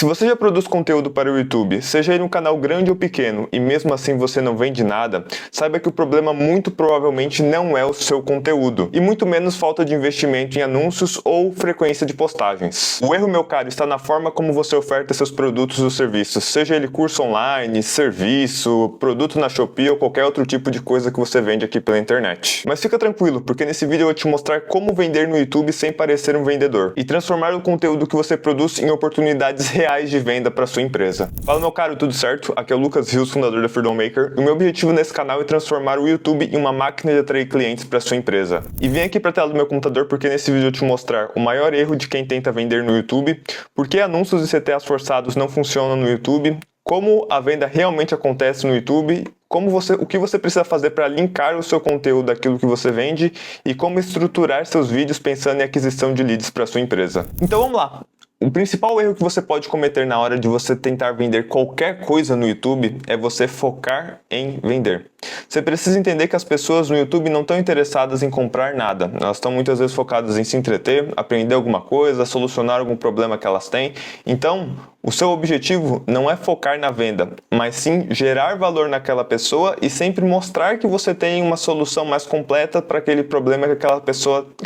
Se você já produz conteúdo para o YouTube, seja ele um canal grande ou pequeno, e mesmo assim você não vende nada, saiba que o problema muito provavelmente não é o seu conteúdo, e muito menos falta de investimento em anúncios ou frequência de postagens. O erro, meu caro, está na forma como você oferta seus produtos ou serviços, seja ele curso online, serviço, produto na Shopee ou qualquer outro tipo de coisa que você vende aqui pela internet. Mas fica tranquilo, porque nesse vídeo eu vou te mostrar como vender no YouTube sem parecer um vendedor, e transformar o conteúdo que você produz em oportunidades reais de venda para sua empresa. Fala, meu caro, tudo certo? Aqui é o Lucas Rios, fundador da Freedom Maker, e o meu objetivo nesse canal é transformar o YouTube em uma máquina de atrair clientes para sua empresa. E vim aqui para a tela do meu computador porque nesse vídeo eu te mostrar o maior erro de quem tenta vender no YouTube, por que anúncios e CTAs forçados não funcionam no YouTube, como a venda realmente acontece no YouTube, o que você precisa fazer para linkar o seu conteúdo daquilo que você vende e como estruturar seus vídeos pensando em aquisição de leads para sua empresa. Então vamos lá! O principal erro que você pode cometer na hora de você tentar vender qualquer coisa no YouTube é você focar em vender. Você precisa entender que as pessoas no YouTube não estão interessadas em comprar nada. Elas estão muitas vezes focadas em se entreter, aprender alguma coisa, solucionar algum problema que elas têm. Então, o seu objetivo não é focar na venda, mas sim gerar valor naquela pessoa e sempre mostrar que você tem uma solução mais completa para aquele problema que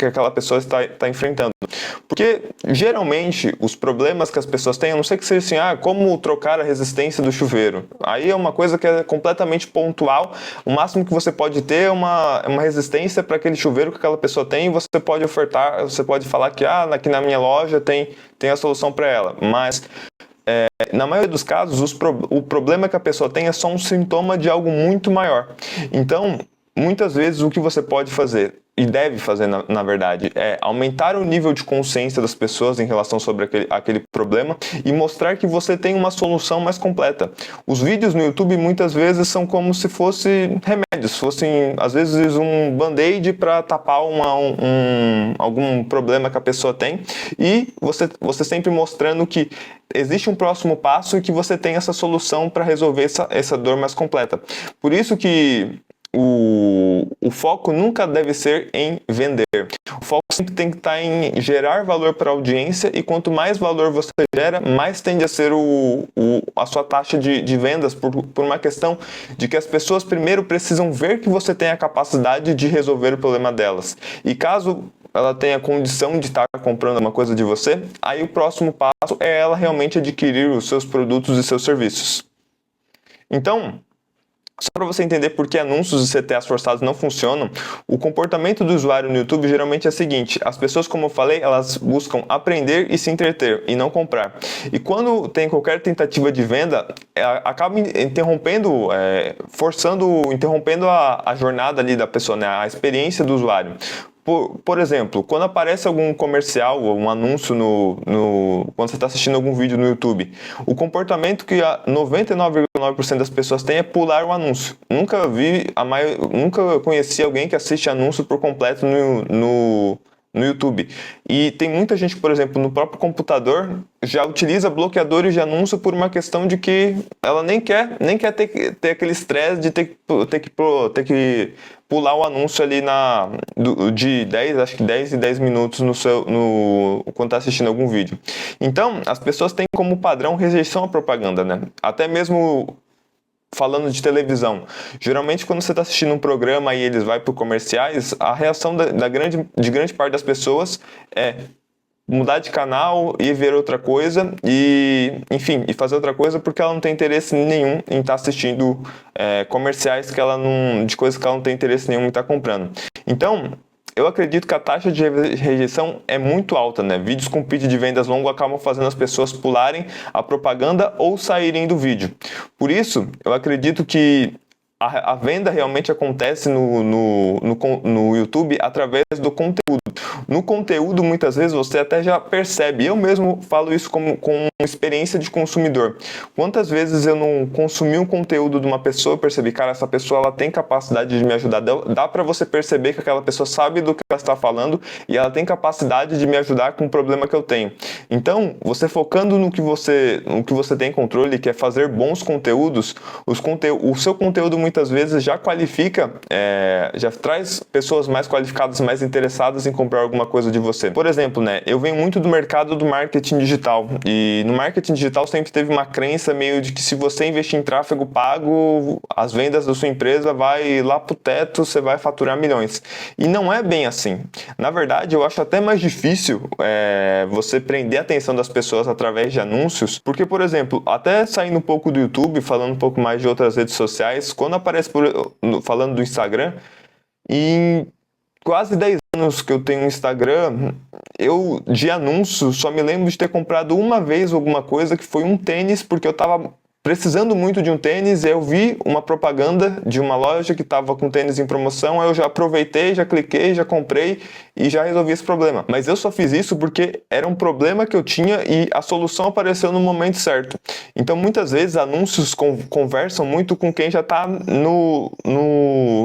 aquela pessoa está enfrentando. Porque, geralmente, os problemas que as pessoas têm, a não ser que seja assim, como trocar a resistência do chuveiro. Aí é uma coisa que é completamente pontual. O máximo que você pode ter é uma resistência para aquele chuveiro que aquela pessoa tem, e você pode ofertar, você pode falar que aqui na minha loja tem a solução para ela. Mas na maioria dos casos, o problema que a pessoa tem é só um sintoma de algo muito maior. Então, muitas vezes o que você pode fazer e deve fazer, na verdade, é aumentar o nível de consciência das pessoas em relação sobre aquele problema e mostrar que você tem uma solução mais completa. Os vídeos no YouTube muitas vezes são como se fossem remédios, fossem às vezes um band-aid para tapar algum problema que a pessoa tem, e você sempre mostrando que existe um próximo passo e que você tem essa solução para resolver essa dor mais completa. Por isso que o foco nunca deve ser em vender. O foco sempre tem que estar em gerar valor para a audiência, e quanto mais valor você gera, mais tende a ser a sua taxa de vendas, por uma questão de que as pessoas primeiro precisam ver que você tem a capacidade de resolver o problema delas. E caso ela tenha condição de estar comprando uma coisa de você, aí o próximo passo é ela realmente adquirir os seus produtos e seus serviços. Então, só para você entender por que anúncios e CTAs forçados não funcionam, o comportamento do usuário no YouTube geralmente é o seguinte: as pessoas, como eu falei, elas buscam aprender e se entreter, e não comprar. E quando tem qualquer tentativa de venda, acaba interrompendo a jornada ali da pessoa, né? A experiência do usuário. Por exemplo, quando aparece algum comercial ou um anúncio quando você está assistindo algum vídeo no YouTube, o comportamento que a 99,9% das pessoas tem é pular o anúncio. Nunca conheci alguém que assiste anúncio por completo no YouTube. E tem muita gente, por exemplo, no próprio computador, já utiliza bloqueadores de anúncio por uma questão de que ela nem quer ter aquele estresse de ter que pular o anúncio ali de 10 em 10 minutos quando está assistindo algum vídeo. Então, as pessoas têm como padrão rejeição à propaganda, né? Até mesmo falando de televisão, geralmente quando você está assistindo um programa e eles vão para comerciais, a reação de grande parte das pessoas é mudar de canal e ver outra coisa e fazer outra coisa, porque ela não tem interesse nenhum em estar assistindo comerciais de coisas que ela não tem interesse nenhum em estar comprando. Então, eu acredito que a taxa de rejeição é muito alta, né? Vídeos com pitch de vendas longo acabam fazendo as pessoas pularem a propaganda ou saírem do vídeo. Por isso, eu acredito que a venda realmente acontece no YouTube através do conteúdo. No conteúdo, muitas vezes, você até já percebe. Eu mesmo falo isso com experiência de consumidor. Quantas vezes eu não consumi um conteúdo de uma pessoa, eu percebi, cara, essa pessoa ela tem capacidade de me ajudar. Dá para você perceber que aquela pessoa sabe do que ela está falando e ela tem capacidade de me ajudar com o problema que eu tenho. Então, você focando no que você tem controle, que é fazer bons conteúdos, o seu conteúdo muitas muitas vezes já qualifica, já traz pessoas mais qualificadas, mais interessadas em comprar alguma coisa de você. Por exemplo, né, eu venho muito do mercado do marketing digital, e no marketing digital sempre teve uma crença meio de que se você investir em tráfego pago, as vendas da sua empresa vai lá pro teto, você vai faturar milhões. E não é bem assim. Na verdade, eu acho até mais difícil você prender a atenção das pessoas através de anúncios, porque, por exemplo, até saindo um pouco do YouTube, falando um pouco mais de outras redes sociais, quando aparece falando do Instagram, em quase 10 anos que eu tenho um Instagram, eu de anúncio só me lembro de ter comprado uma vez alguma coisa, que foi um tênis, porque eu tava precisando muito de um tênis, eu vi uma propaganda de uma loja que estava com tênis em promoção, aí eu já aproveitei, já cliquei, já comprei e já resolvi esse problema. Mas eu só fiz isso porque era um problema que eu tinha e a solução apareceu no momento certo. Então muitas vezes anúncios conversam muito com quem já está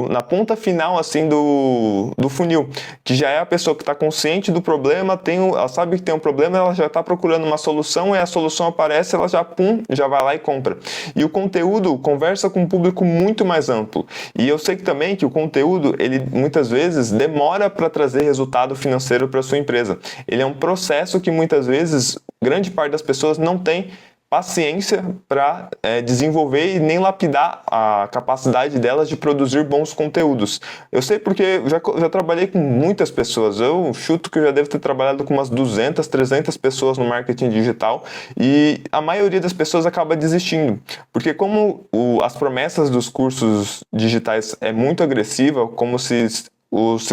na ponta final assim do funil, que já é a pessoa que está consciente do problema, ela sabe que tem um problema, ela já está procurando uma solução e a solução aparece, ela já vai lá e compra. E o conteúdo conversa com um público muito mais amplo. E eu sei que também que o conteúdo, ele muitas vezes demora para trazer resultado financeiro para sua empresa. Ele é um processo que muitas vezes grande parte das pessoas não tem paciência para desenvolver e nem lapidar a capacidade delas de produzir bons conteúdos. Eu sei porque já trabalhei com muitas pessoas, eu chuto que eu já devo ter trabalhado com umas 200, 300 pessoas no marketing digital e a maioria das pessoas acaba desistindo, porque como as promessas dos cursos digitais é muito agressiva, como se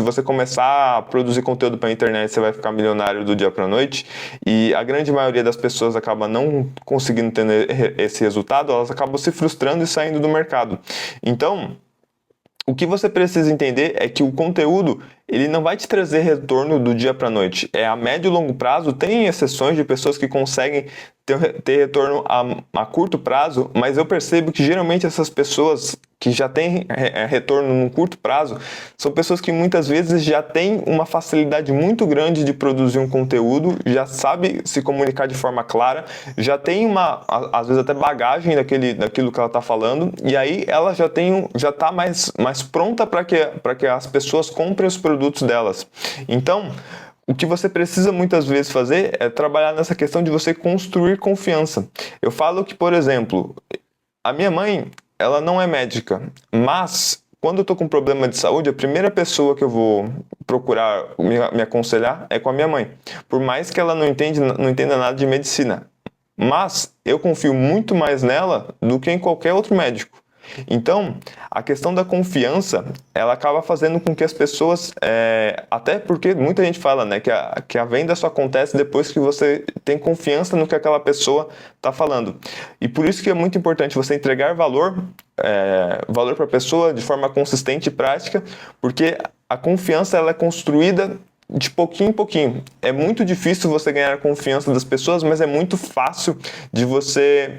você começar a produzir conteúdo para a internet, você vai ficar milionário do dia para a noite, e a grande maioria das pessoas acaba não conseguindo ter esse resultado, elas acabam se frustrando e saindo do mercado. Então, o que você precisa entender é que o conteúdo, ele não vai te trazer retorno do dia para a noite. A médio e longo prazo, tem exceções de pessoas que conseguem ter retorno a curto prazo, mas eu percebo que geralmente essas pessoas que já têm retorno no curto prazo são pessoas que muitas vezes já têm uma facilidade muito grande de produzir um conteúdo, já sabe se comunicar de forma clara, já tem às vezes até bagagem daquilo que ela está falando, e aí ela já está mais pronta para que as pessoas comprem os produtos delas. Então, o que você precisa muitas vezes fazer é trabalhar nessa questão de você construir confiança. Eu falo que, por exemplo, a minha mãe, ela não é médica, mas quando eu estou com um problema de saúde, a primeira pessoa que eu vou procurar me aconselhar é com a minha mãe. Por mais que ela não entenda nada de medicina. Mas eu confio muito mais nela do que em qualquer outro médico. Então, a questão da confiança, ela acaba fazendo com que as pessoas, até porque muita gente fala, né, que a venda só acontece depois que você tem confiança no que aquela pessoa está falando. E por isso que é muito importante você entregar valor para a pessoa de forma consistente e prática, porque a confiança ela é construída de pouquinho em pouquinho. É muito difícil você ganhar a confiança das pessoas, mas é muito fácil de você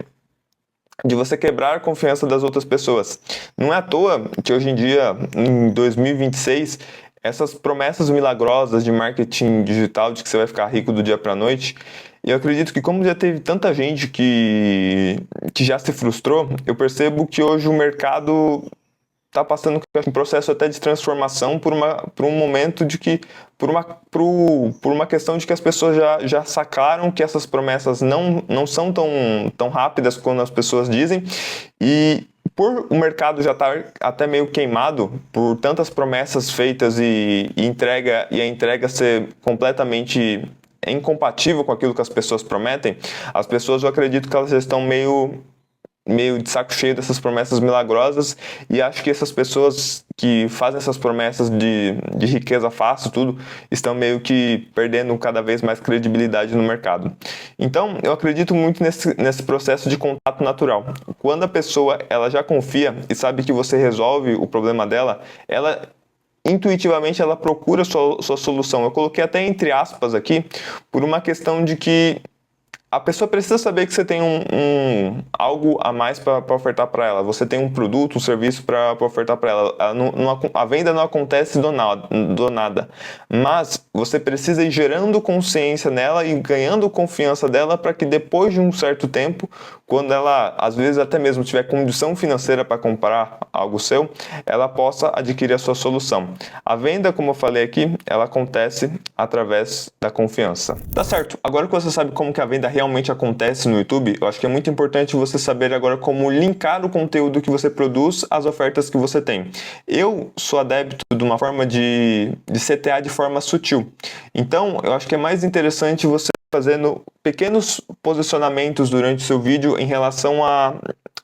quebrar a confiança das outras pessoas. Não é à toa que hoje em dia, em 2026, essas promessas milagrosas de marketing digital, de que você vai ficar rico do dia para a noite, eu acredito que como já teve tanta gente que já se frustrou, eu percebo que hoje o mercado está passando por um processo até de transformação por um momento de que por uma questão de que as pessoas já sacaram que essas promessas não são tão rápidas quando as pessoas dizem, e por o mercado já estar até meio queimado por tantas promessas feitas e a entrega ser completamente incompatível com aquilo que as pessoas prometem, as pessoas, eu acredito que elas já estão meio de saco cheio dessas promessas milagrosas, e acho que essas pessoas que fazem essas promessas de riqueza fácil, tudo, estão meio que perdendo cada vez mais credibilidade no mercado. Então, eu acredito muito nesse processo de contato natural. Quando a pessoa ela já confia e sabe que você resolve o problema dela, ela intuitivamente ela procura sua solução. Eu coloquei até entre aspas aqui, por uma questão de que a pessoa precisa saber que você tem algo a mais para ofertar para ela. Você tem um produto, um serviço para ofertar para ela. A venda não acontece do nada. Mas você precisa ir gerando consciência nela e ganhando confiança dela para que depois de um certo tempo, quando ela, às vezes até mesmo tiver condição financeira para comprar algo seu, ela possa adquirir a sua solução. A venda, como eu falei aqui, ela acontece através da confiança. Tá certo. Agora que você sabe como que a venda realmente acontece no YouTube, eu acho que é muito importante você saber agora como linkar o conteúdo que você produz às ofertas que você tem. Eu sou adepto de uma forma de CTA de forma sutil. Então, eu acho que é mais interessante você fazendo pequenos posicionamentos durante o seu vídeo em relação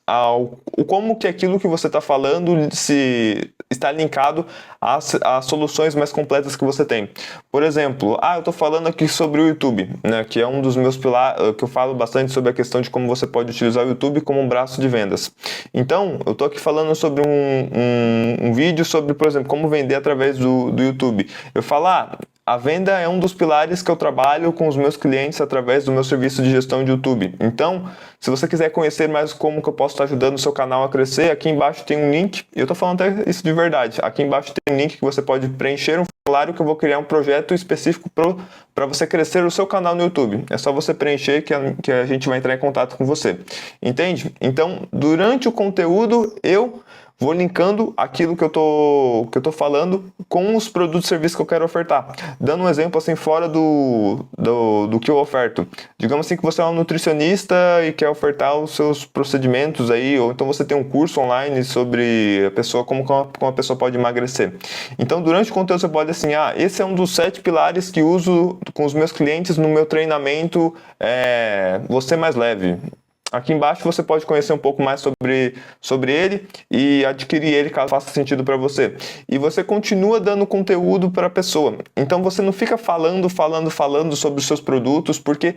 ao como que aquilo que você está falando se está linkado às soluções mais completas que você tem. Por exemplo, eu estou falando aqui sobre o YouTube, né, que é um dos meus pilares, que eu falo bastante sobre a questão de como você pode utilizar o YouTube como um braço de vendas. Então, eu estou aqui falando sobre um vídeo sobre, por exemplo, como vender através do YouTube. Eu falo, a venda é um dos pilares que eu trabalho com os meus clientes através do meu serviço de gestão de YouTube. Então, se você quiser conhecer mais como que eu posso estar ajudando o seu canal a crescer, aqui embaixo tem um link, eu estou falando até isso de verdade, aqui embaixo tem um link que você pode preencher um formulário que eu vou criar um projeto específico para você crescer o seu canal no YouTube. É só você preencher que a gente vai entrar em contato com você. Entende? Então, durante o conteúdo, eu vou linkando aquilo que eu tô falando com os produtos e serviços que eu quero ofertar. Dando um exemplo assim fora do que eu oferto. Digamos assim que você é um nutricionista e quer ofertar os seus procedimentos aí, ou então você tem um curso online sobre a pessoa, como a pessoa pode emagrecer. Então, durante o conteúdo você pode assim, esse é um dos 7 pilares que uso com os meus clientes no meu treinamento Você Mais Leve. Aqui embaixo você pode conhecer um pouco mais sobre ele e adquirir ele caso faça sentido para você. E você continua dando conteúdo para a pessoa. Então você não fica falando sobre os seus produtos, porque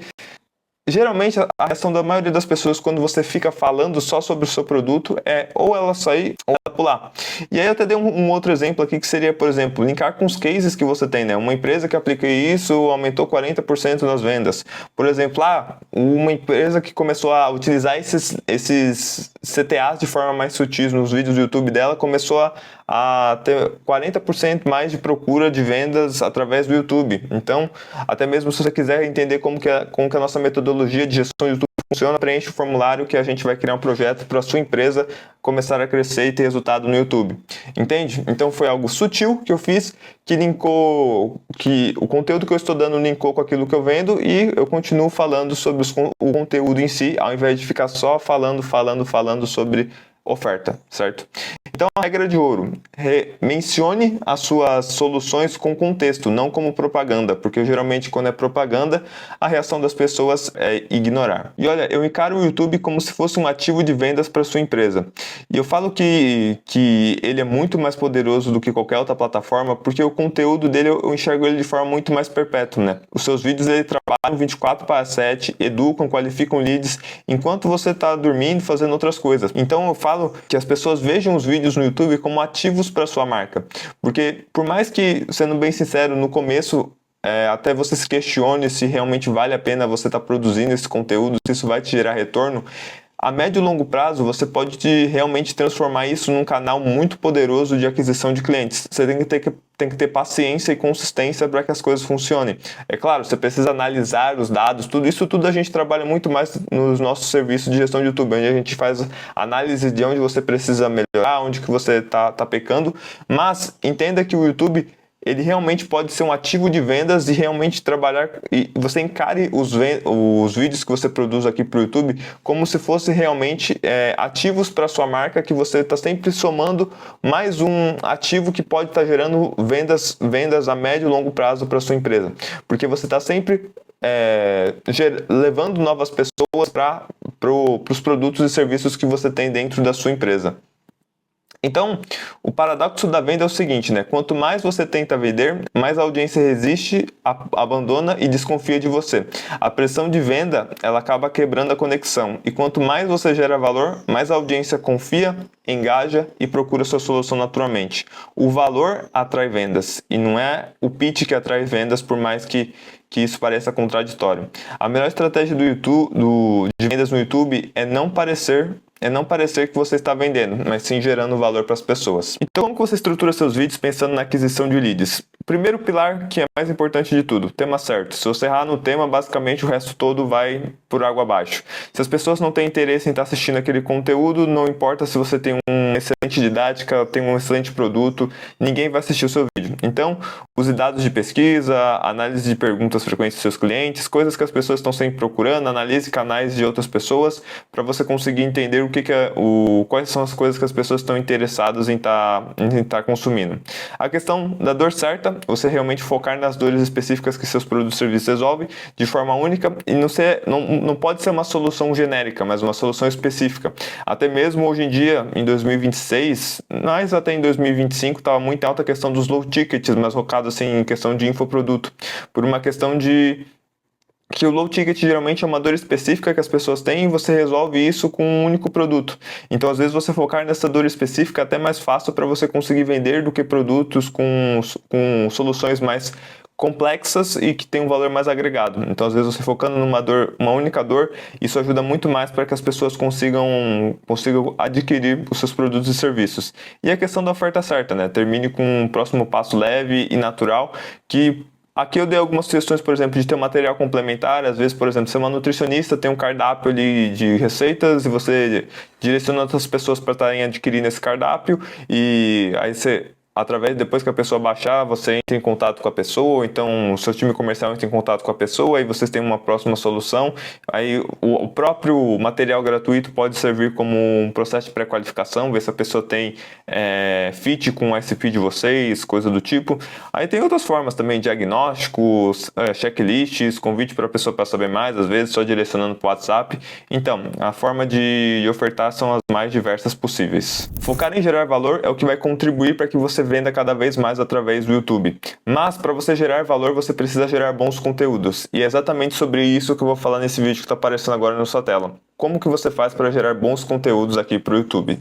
geralmente a reação da maioria das pessoas quando você fica falando só sobre o seu produto é ou ela sair ou ela pular. E aí eu até dei um outro exemplo aqui que seria, por exemplo, linkar com os cases que você tem, né? Uma empresa que aplica isso aumentou 40% nas vendas. Por exemplo, uma empresa que começou a utilizar esses CTAs de forma mais sutil nos vídeos do YouTube dela, começou a ter 40% mais de procura de vendas através do YouTube. Então, até mesmo se você quiser entender como que a nossa metodologia de gestão do YouTube funciona, preenche o formulário que a gente vai criar um projeto para a sua empresa começar a crescer e ter resultado no YouTube. Entende? Então foi algo sutil que eu fiz, que linkou, que o conteúdo que eu estou dando linkou com aquilo que eu vendo e eu continuo falando sobre o conteúdo em si, ao invés de ficar só falando sobre oferta, certo? Então, a regra de ouro, mencione as suas soluções com contexto, não como propaganda, porque geralmente quando é propaganda, a reação das pessoas é ignorar. E olha, eu encaro o YouTube como se fosse um ativo de vendas para sua empresa. E eu falo que ele é muito mais poderoso do que qualquer outra plataforma, porque o conteúdo dele, eu enxergo ele de forma muito mais perpétua, né? Os seus vídeos, ele trabalham 24/7, educam, qualificam leads, enquanto você está dormindo, fazendo outras coisas. Então, eu falo que as pessoas vejam os vídeos no YouTube como ativos para sua marca, porque por mais que, sendo bem sincero, no começo até você se questione se realmente vale a pena você estar produzindo esse conteúdo, se isso vai te gerar retorno, a médio e longo prazo você pode realmente transformar isso num canal muito poderoso de aquisição de clientes. Você tem que ter paciência e consistência para que as coisas funcionem. É claro, você precisa analisar os dados, tudo a gente trabalha muito mais nos nossos serviços de gestão de YouTube, onde a gente faz análise de onde você precisa melhorar, onde que você está pecando, mas entenda que o YouTube, ele realmente pode ser um ativo de vendas e realmente trabalhar, e você encare os vídeos que você produz aqui para o YouTube como se fosse realmente ativos para sua marca, que você está sempre somando mais um ativo que pode estar gerando vendas a médio e longo prazo para sua empresa, porque você está sempre levando novas pessoas para os produtos e serviços que você tem dentro da sua empresa. Então, o paradoxo da venda é o seguinte, né? Quanto mais você tenta vender, mais a audiência resiste, abandona e desconfia de você. A pressão de venda, ela acaba quebrando a conexão. E quanto mais você gera valor, mais a audiência confia, engaja e procura sua solução naturalmente. O valor atrai vendas e não é o pitch que atrai vendas, por mais que isso pareça contraditório. A melhor estratégia do YouTube, de vendas no YouTube é não parecer que você está vendendo, mas sim gerando valor para as pessoas. Então, como que você estrutura seus vídeos pensando na aquisição de leads? Primeiro pilar, que é mais importante de tudo, tema certo. Se você errar no tema, basicamente o resto todo vai por água abaixo. Se as pessoas não têm interesse em estar assistindo aquele conteúdo, não importa se você tem uma excelente didática, tem um excelente produto, ninguém vai assistir o seu vídeo. Então, use dados de pesquisa, análise de perguntas frequentes dos seus clientes, coisas que as pessoas estão sempre procurando, analise canais de outras pessoas para você conseguir entender quais são as coisas que as pessoas estão interessadas em estar consumindo. A questão da dor certa, você realmente focar nas dores específicas que seus produtos e serviços resolvem de forma única e não pode ser uma solução genérica, mas uma solução específica. Até mesmo hoje em dia, em 2026, mas até em 2025, estava muito alta a questão dos low tickets, mas focado assim, em questão de infoproduto, por uma questão de que o low ticket geralmente é uma dor específica que as pessoas têm e você resolve isso com um único produto. Então, às vezes, você focar nessa dor específica é até mais fácil para você conseguir vender do que produtos com soluções mais complexas e que tem um valor mais agregado. Então, às vezes, você focando uma única dor, isso ajuda muito mais para que as pessoas consigam adquirir os seus produtos e serviços. E a questão da oferta certa, né? Termine com um próximo passo leve e natural que aqui eu dei algumas sugestões, por exemplo, de ter um material complementar. Às vezes, por exemplo, você é uma nutricionista, tem um cardápio ali de receitas e você direciona outras pessoas para estarem adquirindo esse cardápio e aí depois que a pessoa baixar, você entra em contato com a pessoa, então o seu time comercial entra em contato com a pessoa, aí vocês têm uma próxima solução. Aí o próprio material gratuito pode servir como um processo de pré-qualificação, ver se a pessoa tem fit com o ICP de vocês, coisa do tipo. Aí tem outras formas também, diagnósticos, checklists, convite para a pessoa para saber mais, às vezes só direcionando para o WhatsApp. Então, a forma de ofertar são as mais diversas possíveis. Focar em gerar valor é o que vai contribuir para que você venda cada vez mais através do YouTube. Mas para você gerar valor, você precisa gerar bons conteúdos. E é exatamente sobre isso que eu vou falar nesse vídeo que está aparecendo agora na sua tela. Como que você faz para gerar bons conteúdos aqui para o YouTube?